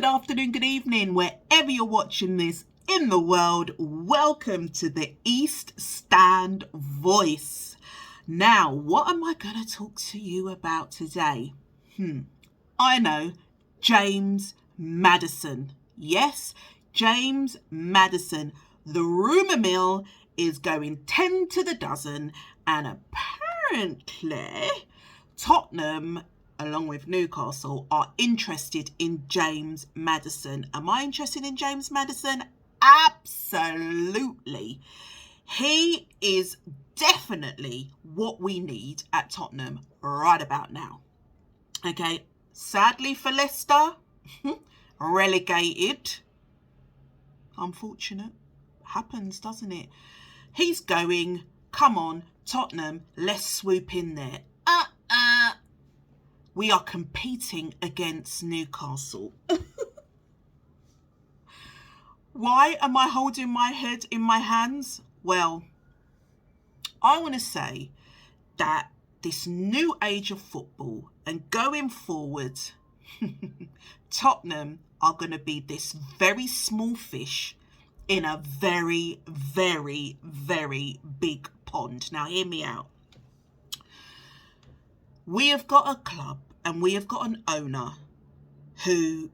afternoon, good evening, wherever you're watching this in the world. Welcome to the East Stand Voice. Now, what am I going to talk to you about today? I know, James Maddison. Yes, James Maddison. The rumour mill is going 10 to the dozen, and apparently Tottenham, along with Newcastle, are interested in James Maddison. Am I interested in James Maddison? Absolutely. He is definitely what we need at Tottenham right about now. Okay, sadly for Leicester, relegated. Unfortunate. Happens, doesn't it? He's going. Come on, Tottenham, let's swoop in there. We are competing against Newcastle. Why am I holding my head in my hands? Well, I want to say that this new age of football and going forward, Tottenham are going to be this very small fish in a very, very, very big pond. Now, hear me out. We have got a club and we have got an owner who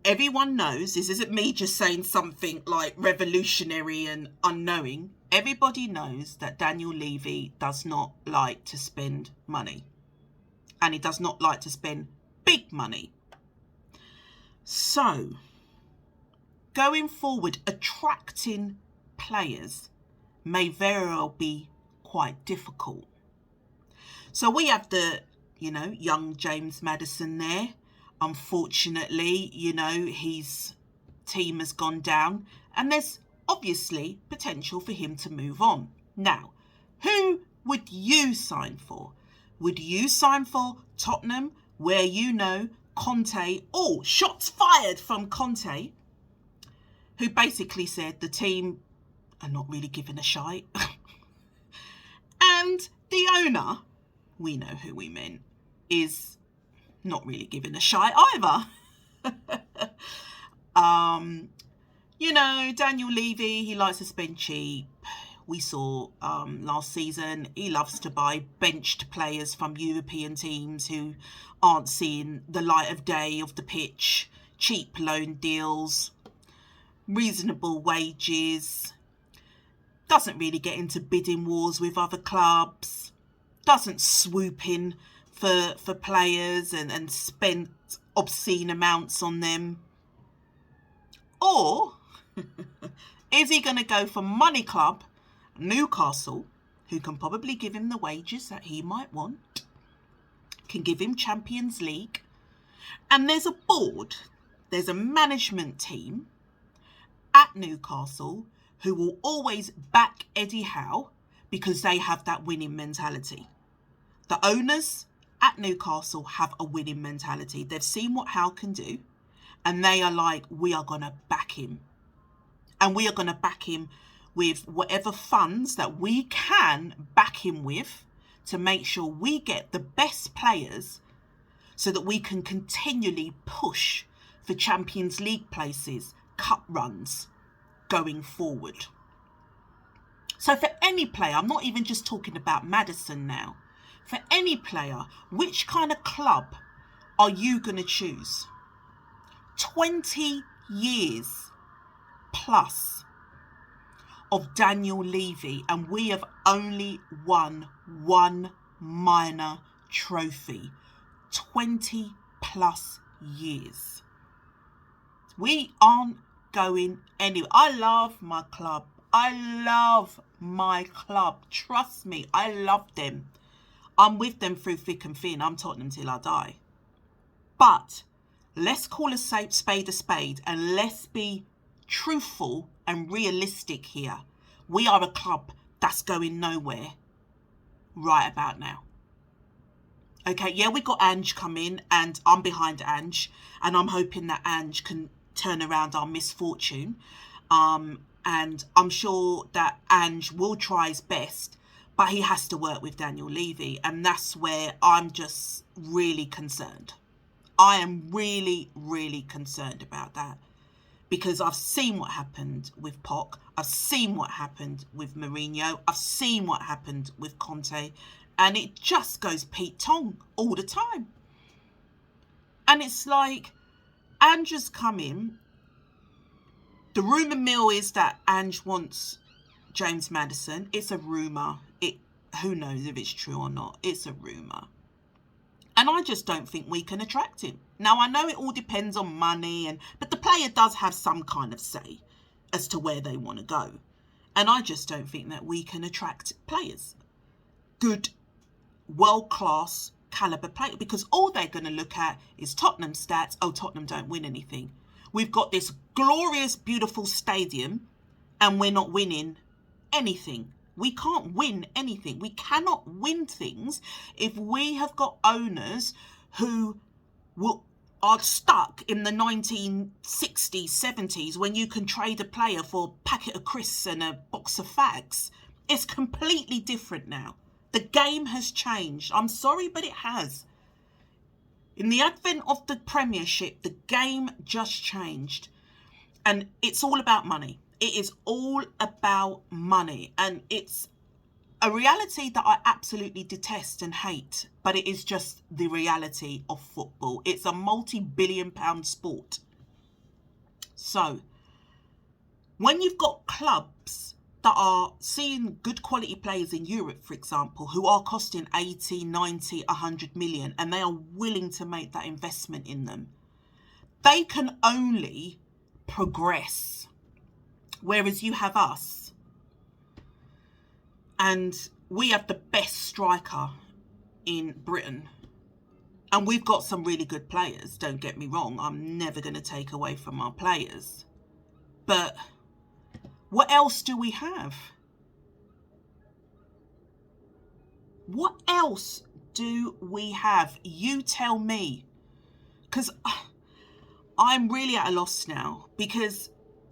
everyone knows, this isn't me just saying something like revolutionary and unknowing. Everybody knows that Daniel Levy does not like to spend money. And he does not like to spend big money. So, going forward, attracting players may very well be quite difficult. So we have the, young James Maddison there. Unfortunately, his team has gone down and there's obviously potential for him to move on. Now, who would you sign for? Would you sign for Tottenham, where Conte, shots fired from Conte, who basically said the team are not really giving a shite. And the owner, we know who we meant, is not really giving a shite either. Daniel Levy, he likes to spend cheap. We saw last season, he loves to buy benched players from European teams who aren't seeing the light of day of the pitch. Cheap loan deals, reasonable wages, doesn't really get into bidding wars with other clubs, doesn't swoop in for players and spend obscene amounts on them. Or is he going to go for money club Newcastle, who can probably give him the wages that he might want, can give him Champions League, and there's a board, there's a management team at Newcastle who will always back Eddie Howe because they have that winning mentality. The owners at Newcastle have a winning mentality. They've seen what Howe can do and they are like, we are going to back him. And we are going to back him with whatever funds that we can back him with to make sure we get the best players so that we can continually push for Champions League places, cup runs going forward. So for any player, I'm not even just talking about Maddison now. For any player, which kind of club are you going to choose? 20 years plus of Daniel Levy, and we have only won one minor trophy. 20 plus years. We aren't going anywhere. I love my club. Trust me, I love them. I'm with them through thick and thin. I'm Tottenham till I die. But let's call a spade a spade and let's be truthful and realistic here. We are a club that's going nowhere right about now. Okay, yeah, we got Ange coming and I'm behind Ange and I'm hoping that Ange can turn around our misfortune. And I'm sure that Ange will try his best, but he has to work with Daniel Levy. And that's where I'm just really concerned. I am really, really concerned about that, because I've seen what happened with Poch. I've seen what happened with Mourinho. I've seen what happened with Conte. And it just goes Pete Tong all the time. And it's like, Ange's come in. The rumour mill is that Ange wants James Maddison. It's a rumour. Who knows if it's true or not. It's a rumour. And I just don't think we can attract him. Now, I know it all depends on money, but the player does have some kind of say as to where they want to go. And I just don't think that we can attract players. Good, world-class calibre player. Because all they're going to look at is Tottenham stats. Oh, Tottenham don't win anything. We've got this glorious, beautiful stadium and we're not winning anything. We can't win anything. We cannot win things if we have got owners who are stuck in the 1960s, 70s, when you can trade a player for a packet of crisps and a box of fags. It's completely different now. The game has changed. I'm sorry, but it has. In the advent of the Premiership, the game just changed. And it's all about money. It is all about money. And it's a reality that I absolutely detest and hate. But it is just the reality of football. It's a multi-billion-pound sport. So, when you've got clubs that are seeing good quality players in Europe, for example, who are costing 80, 90, 100 million, and they are willing to make that investment in them, they can only progress. Whereas you have us, and we have the best striker in Britain. And we've got some really good players, don't get me wrong. I'm never going to take away from our players. But what else do we have? What else do we have? You tell me. Because I'm really at a loss now. Because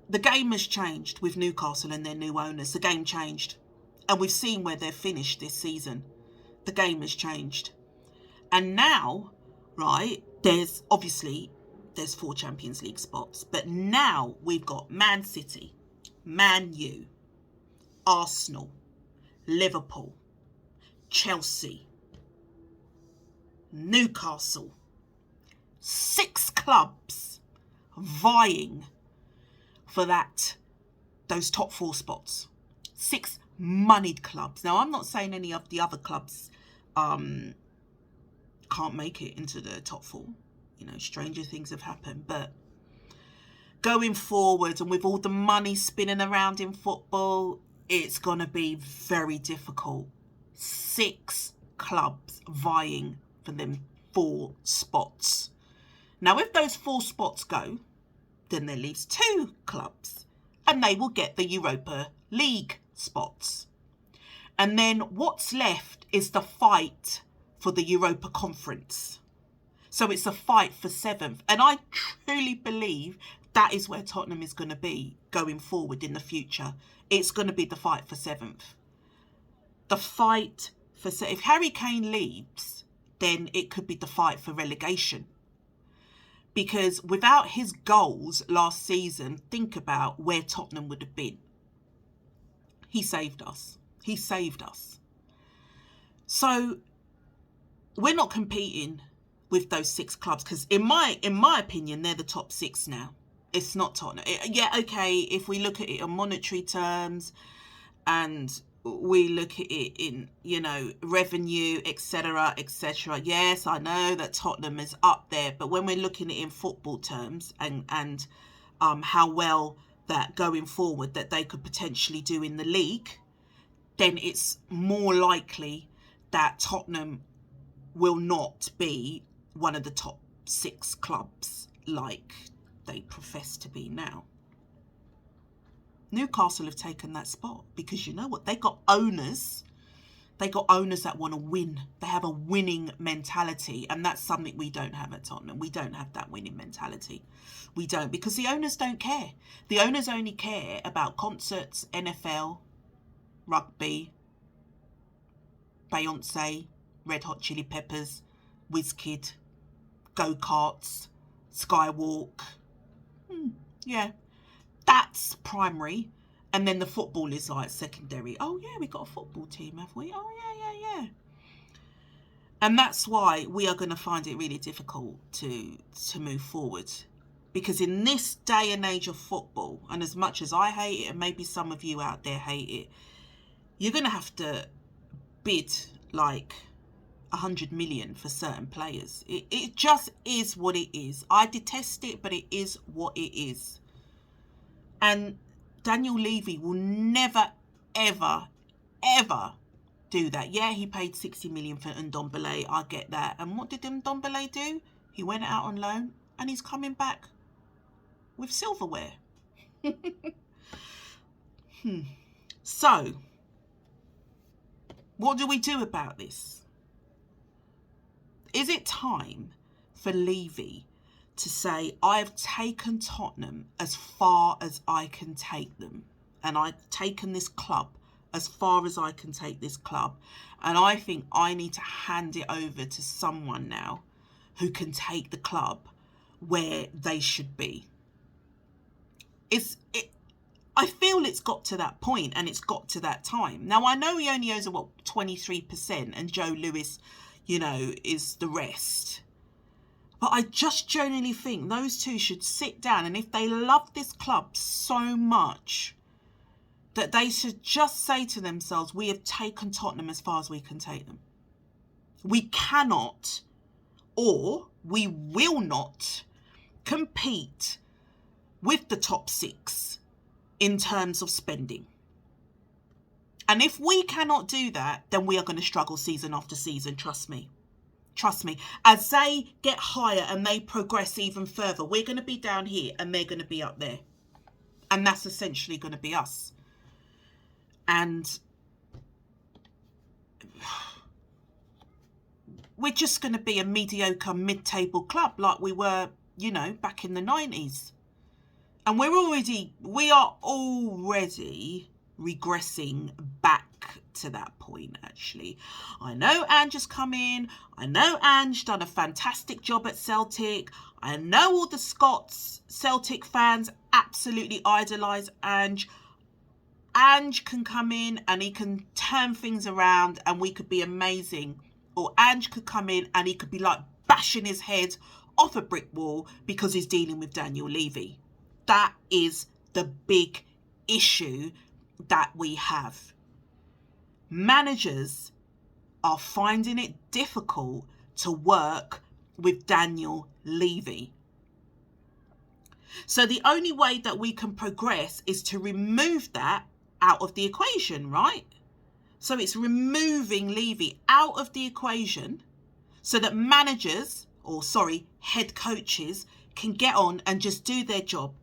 the game has changed with Newcastle and their new owners. The game changed. And we've seen where they've finished this season. The game has changed. And now, right, there's 4 Champions League spots. But now we've got Man City, Man U, Arsenal, Liverpool, Chelsea, Newcastle. 6 clubs vying for those top 4 spots. 6 moneyed clubs. Now, I'm not saying any of the other clubs can't make it into the top 4. You know, stranger things have happened. But going forward, and with all the money spinning around in football, it's going to be very difficult. 6 clubs vying for them 4 spots. Now, if those 4 spots go, then there leaves 2 clubs, and they will get the Europa League spots. And then what's left is the fight for the Europa Conference. So it's a fight for 7th. And I truly believe that is where Tottenham is going to be going forward in the future. It's going to be the fight for 7th. The fight for 7th. If Harry Kane leaves, then it could be the fight for relegation. Because without his goals last season, think about where Tottenham would have been. He saved us. He saved us. So we're not competing with those 6 clubs, because in my opinion, they're the top 6 now. It's not Tottenham. Yeah, okay, if we look at it on monetary terms and we look at it in, revenue, etc., etc. Yes, I know that Tottenham is up there, but when we're looking at it in football terms and how well that going forward that they could potentially do in the league, then it's more likely that Tottenham will not be one of the top 6 clubs like they profess to be now. Newcastle have taken that spot because you know what? They got owners. They got owners that want to win. They have a winning mentality, and that's something we don't have at Tottenham. We don't have that winning mentality. We don't, because the owners don't care. The owners only care about concerts, NFL, rugby, Beyonce, Red Hot Chili Peppers, Wizkid, go-karts, skywalk. Yeah, that's primary. And then the football is like secondary. Oh, yeah, we got a football team, have we? Oh, yeah. And that's why we are going to find it really difficult to move forward. Because in this day and age of football, and as much as I hate it, and maybe some of you out there hate it, you're going to have to bid like 100 million for certain players. It just is what it is. I detest it, but it is what it is. And Daniel Levy will never, ever, ever do that. Yeah, he paid 60 million for Ndombele. I get that. And what did Ndombele do? He went out on loan and he's coming back with silverware. So, what do we do about this? Is it time for Levy to say, I've taken Tottenham as far as I can take them, and I've taken this club as far as I can take this club, and I think I need to hand it over to someone now who can take the club where they should be? I feel it's got to that point, and it's got to that time. Now, I know he only owes 23%, and Joe Lewis, is the rest. But I just genuinely think those two should sit down, and if they love this club so much, that they should just say to themselves, we have taken Tottenham as far as we can take them. We cannot, or we will not, compete with the top six in terms of spending. And if we cannot do that, then we are going to struggle season after season, trust me. Trust me. As they get higher and they progress even further, we're going to be down here and they're going to be up there. And that's essentially going to be us. And we're just going to be a mediocre mid-table club like we were, back in the 90s. And we are already regressing back to that point, actually. I know Ange has come in. I know Ange done a fantastic job at Celtic. I know all the Scots Celtic fans absolutely idolise Ange. Ange can come in and he can turn things around and we could be amazing. Or Ange could come in and he could be like bashing his head off a brick wall because he's dealing with Daniel Levy. That is the big issue that we have. Managers are finding it difficult to work with Daniel Levy. So the only way that we can progress is to remove that out of the equation, right? So it's removing Levy out of the equation so that head coaches can get on and just do their job.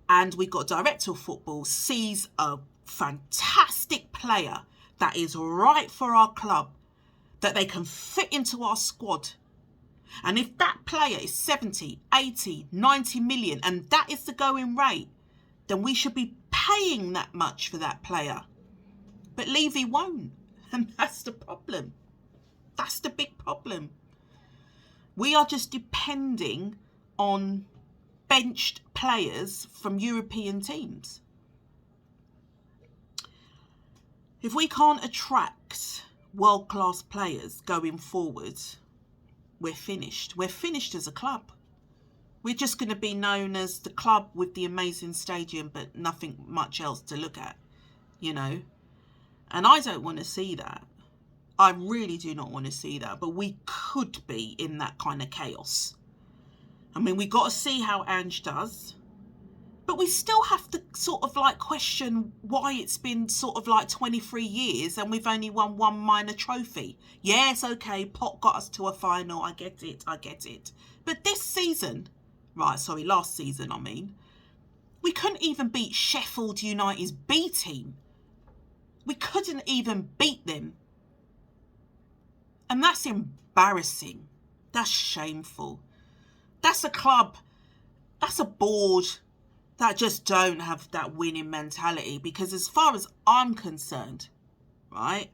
And we got director of football sees a fantastic player that is right for our club, that they can fit into our squad. And if that player is 70, 80, 90 million, and that is the going rate, then we should be paying that much for that player. But Levy won't. And that's the problem. That's the big problem. We are just depending on benched players from European teams. If we can't attract world-class players going forward, we're finished. We're finished as a club. We're just going to be known as the club with the amazing stadium, but nothing much else to look at, And I don't want to see that. I really do not want to see that. But we could be in that kind of chaos. I mean, we got to see how Ange does. But we still have to sort of question why it's been sort of 23 years and we've only won one minor trophy. Yes, okay, Pot got us to a final. I get it. But this season, last season, we couldn't even beat Sheffield United's B team. We couldn't even beat them. And that's embarrassing. That's shameful. That's a club, that's a board that just don't have that winning mentality. Because as far as I'm concerned, right,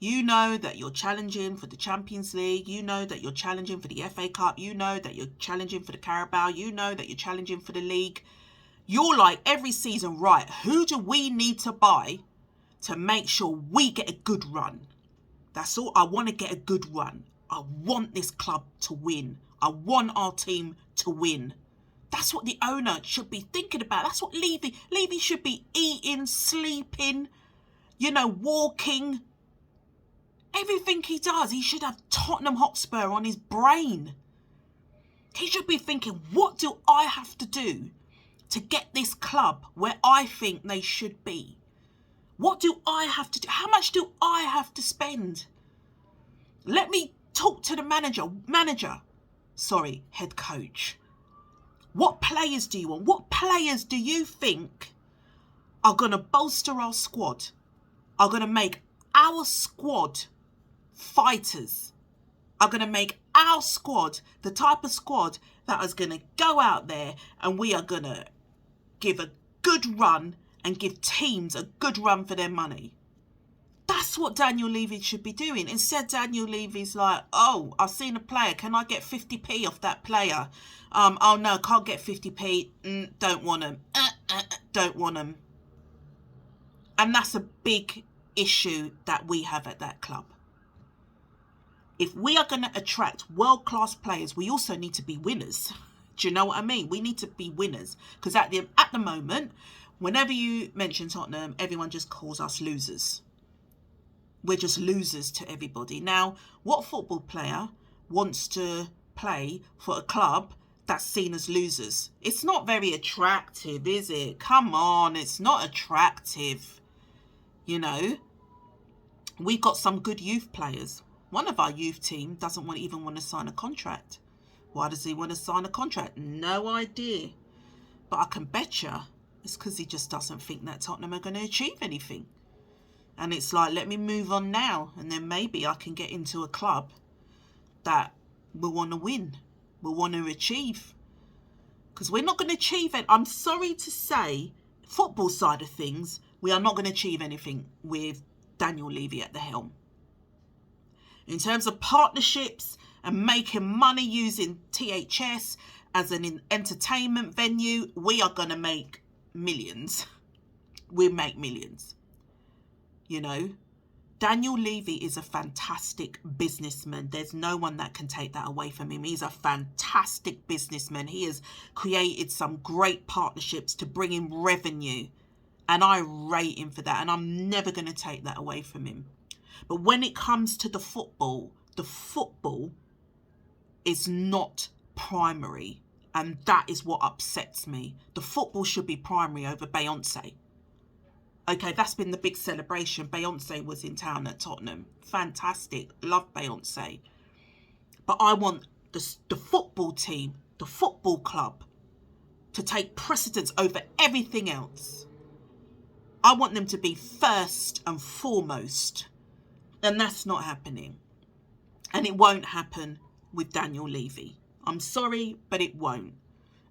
You know that you're challenging for the Champions League. You know that you're challenging for the FA Cup. You know that you're challenging for the Carabao. You know that you're challenging for the league. You're like every season, right, who do we need to buy to make sure we get a good run? That's all. I want to get a good run. I want this club to win. I want our team to win. That's what the owner should be thinking about. That's what Levy should be eating, sleeping, walking. Everything he does, he should have Tottenham Hotspur on his brain. He should be thinking, what do I have to do to get this club where I think they should be? What do I have to do? How much do I have to spend? Let me talk to the head coach. What players do you want? What players do you think are going to bolster our squad? Are going to make our squad fighters? Are going to make our squad the type of squad that is going to go out there and we are going to give a good run and give teams a good run for their money? That's what Daniel Levy should be doing. Instead, Daniel Levy's like, oh, I've seen a player. Can I get 50p off that player? Oh, no, can't get 50p. Don't want him. Don't want him. And that's a big issue that we have at that club. If we are going to attract world-class players, we also need to be winners. Do you know what I mean? We need to be winners. Because at the moment, whenever you mention Tottenham, everyone just calls us losers. We're just losers to everybody. Now, what football player wants to play for a club that's seen as losers? It's not very attractive, is it? Come on, it's not attractive. We've got some good youth players. One of our youth team doesn't even want to sign a contract. Why does he want to sign a contract? No idea. But I can bet you it's because he just doesn't think that Tottenham are going to achieve anything. And it's like, let me move on now. And then maybe I can get into a club that will want to win, will want to achieve. Because we're not going to achieve it. I'm sorry to say, football side of things, we are not going to achieve anything with Daniel Levy at the helm. In terms of partnerships and making money using THS as an entertainment venue, we are going to make millions. We'll make millions. Daniel Levy is a fantastic businessman. There's no one that can take that away from him. He's a fantastic businessman. He has created some great partnerships to bring in revenue. And I rate him for that. And I'm never going to take that away from him. But when it comes to the football is not primary. And that is what upsets me. The football should be primary over Beyonce. Okay, that's been the big celebration. Beyonce was in town at Tottenham. Fantastic. Love Beyonce. But I want the football team, the football club, to take precedence over everything else. I want them to be first and foremost. And that's not happening. And it won't happen with Daniel Levy. I'm sorry, but it won't.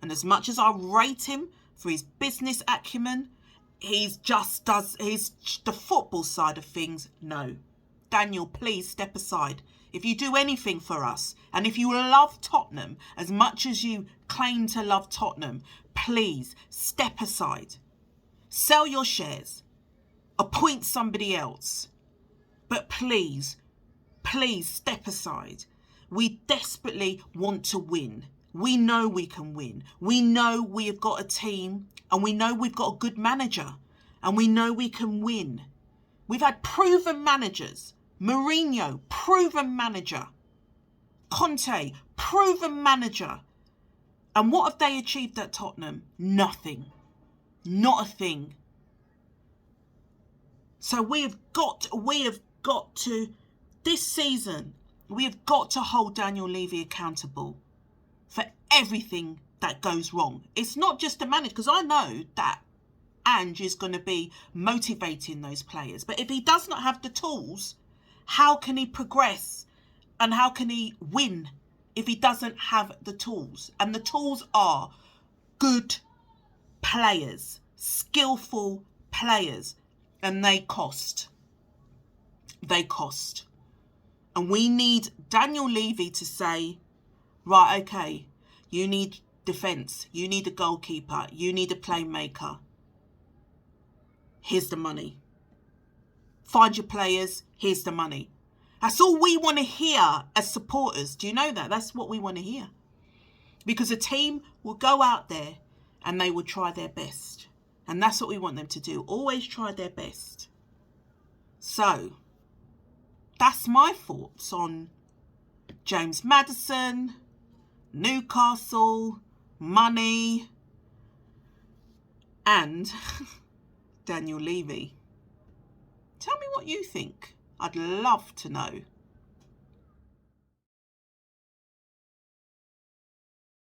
And as much as I rate him for his business acumen, the football side of things, no. Daniel, please step aside. If you do anything for us, and if you love Tottenham as much as you claim to love Tottenham, please step aside. Sell your shares. Appoint somebody else. But please step aside. We desperately want to win. We know we can win. We know we have got a team and we know we've got a good manager and we know we can win. We've had proven managers. Mourinho, proven manager. Conte, proven manager. And what have they achieved at Tottenham? Nothing. Not a thing. So we have got to, this season, we have got to hold Daniel Levy accountable for everything that goes wrong. It's not just the manager, because I know that Ange is going to be motivating those players. But if he does not have the tools, how can he progress and how can he win if he doesn't have the tools? And the tools are good players, skillful players, and they cost. they cost. And we need Daniel Levy to say, right, okay, you need defence, you need a goalkeeper, you need a playmaker. Here's the money. Find your players, here's the money. That's all we want to hear as supporters. Do you know that? That's what we want to hear. Because a team will go out there and they will try their best. And that's what we want them to do. Always try their best. So, that's my thoughts on James Maddison, Newcastle, money, and Daniel Levy. Tell me what you think. I'd love to know.